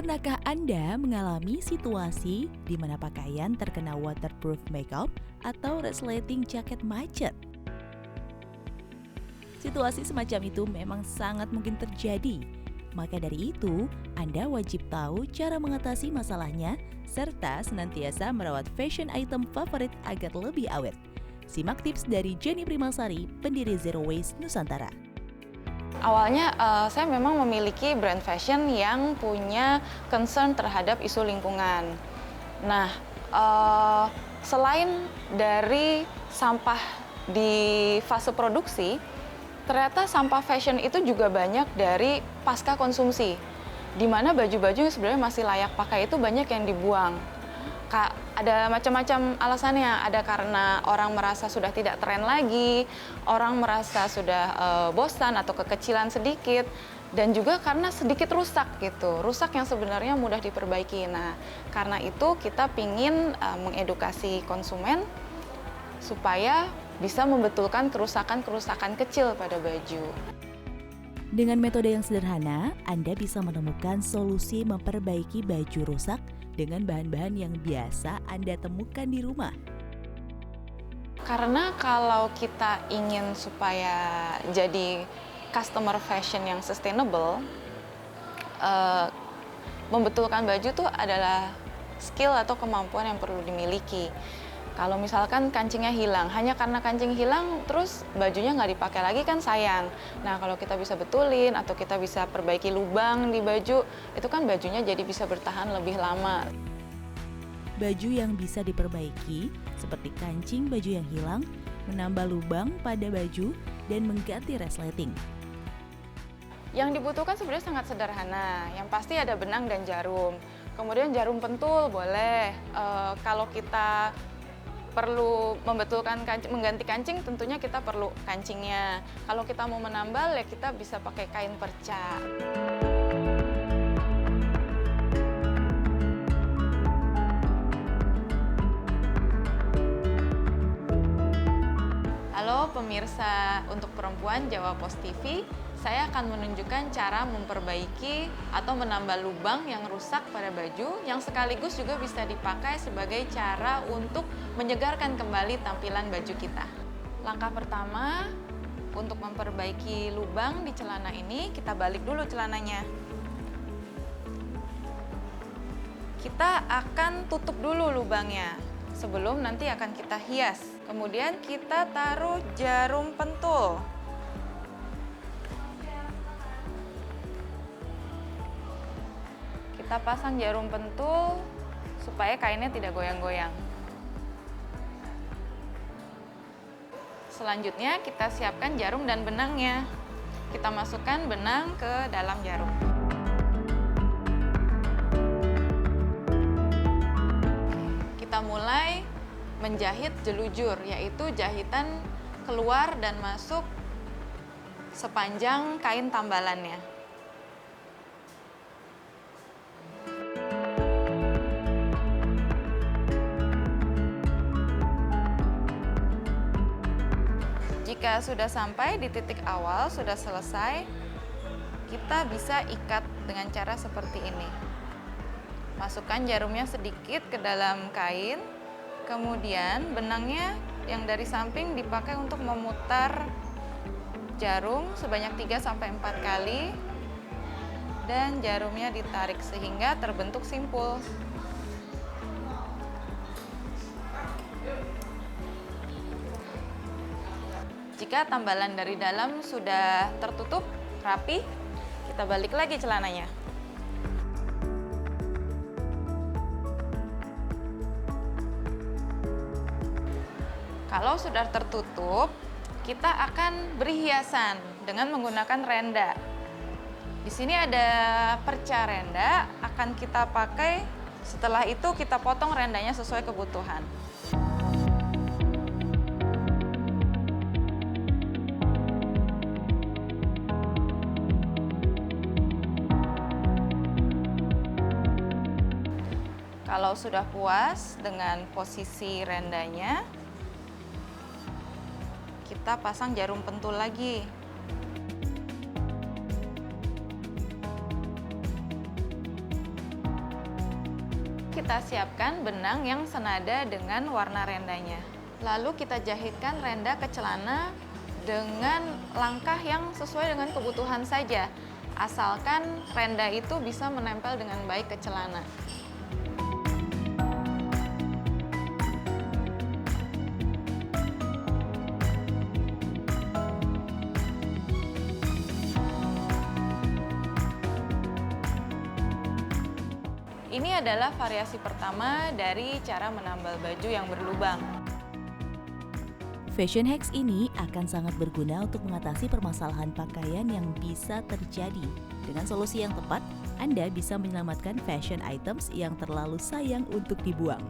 Pernahkah Anda mengalami situasi di mana pakaian terkena waterproof makeup atau resleting jaket macet? Situasi semacam itu memang sangat mungkin terjadi. Maka dari itu, Anda wajib tahu cara mengatasi masalahnya serta senantiasa merawat fashion item favorit agar lebih awet. Simak tips dari Jenny Primasari, pendiri Zero Waste Nusantara. Awalnya saya memang memiliki brand fashion yang punya concern terhadap isu lingkungan. Nah, selain dari sampah di fase produksi, ternyata sampah fashion itu juga banyak dari pasca konsumsi, di mana baju-baju yang sebenarnya masih layak pakai itu banyak yang dibuang. Ada macam-macam alasannya, ada karena orang merasa sudah tidak tren lagi, orang merasa sudah bosan atau kekecilan sedikit, dan juga karena sedikit rusak gitu, rusak yang sebenarnya mudah diperbaiki. Nah, karena itu kita pingin mengedukasi konsumen supaya bisa membetulkan kerusakan-kerusakan kecil pada baju. Dengan metode yang sederhana, Anda bisa menemukan solusi memperbaiki baju rusak dengan bahan-bahan yang biasa Anda temukan di rumah. Karena kalau kita ingin supaya jadi customer fashion yang sustainable, membetulkan baju itu adalah skill atau kemampuan yang perlu dimiliki. Kalau misalkan kancingnya hilang, hanya karena kancing hilang, terus bajunya nggak dipakai lagi kan sayang. Nah, kalau kita bisa betulin atau kita bisa perbaiki lubang di baju, itu kan bajunya jadi bisa bertahan lebih lama. Baju yang bisa diperbaiki, seperti kancing baju yang hilang, menambah lubang pada baju, dan mengganti resleting. Yang dibutuhkan sebenarnya sangat sederhana. Yang pasti ada benang dan jarum. Kemudian jarum pentul boleh. Kalau kita perlu membetulkan mengganti kancing, tentunya kita perlu kancingnya. Kalau kita mau menambal, ya kita bisa pakai kain perca. Halo pemirsa untuk perempuan Jawa Pos TV, saya akan menunjukkan cara memperbaiki atau menambal lubang yang rusak pada baju yang sekaligus juga bisa dipakai sebagai cara untuk menyegarkan kembali tampilan baju kita. Langkah pertama, untuk memperbaiki lubang di celana ini, kita balik dulu celananya. Kita akan tutup dulu lubangnya sebelum nanti akan kita hias. Kemudian kita taruh jarum pentul. Kita pasang jarum pentul supaya kainnya tidak goyang-goyang. Selanjutnya kita siapkan jarum dan benangnya. Kita masukkan benang ke dalam jarum. Kita mulai menjahit jelujur, yaitu jahitan keluar dan masuk sepanjang kain tambalannya. Jika sudah sampai di titik awal, sudah selesai, kita bisa ikat dengan cara seperti ini. Masukkan jarumnya sedikit ke dalam kain, kemudian benangnya yang dari samping dipakai untuk memutar jarum sebanyak 3-4 kali, dan jarumnya ditarik sehingga terbentuk simpul. Jika tambalan dari dalam sudah tertutup rapi, kita balik lagi celananya. Kalau sudah tertutup, kita akan beri hiasan dengan menggunakan renda. Di sini ada perca renda, akan kita pakai. Setelah itu kita potong rendanya sesuai kebutuhan. Kalau sudah puas dengan posisi rendanya, kita pasang jarum pentul lagi. kita siapkan benang yang senada dengan warna rendanya. Lalu kita jahitkan renda ke celana dengan langkah yang sesuai dengan kebutuhan saja. Asalkan renda itu bisa menempel dengan baik ke celana. Ini adalah variasi pertama dari cara menambal baju yang berlubang. Fashion hacks ini akan sangat berguna untuk mengatasi permasalahan pakaian yang bisa terjadi. Dengan solusi yang tepat, Anda bisa menyelamatkan fashion items yang terlalu sayang untuk dibuang.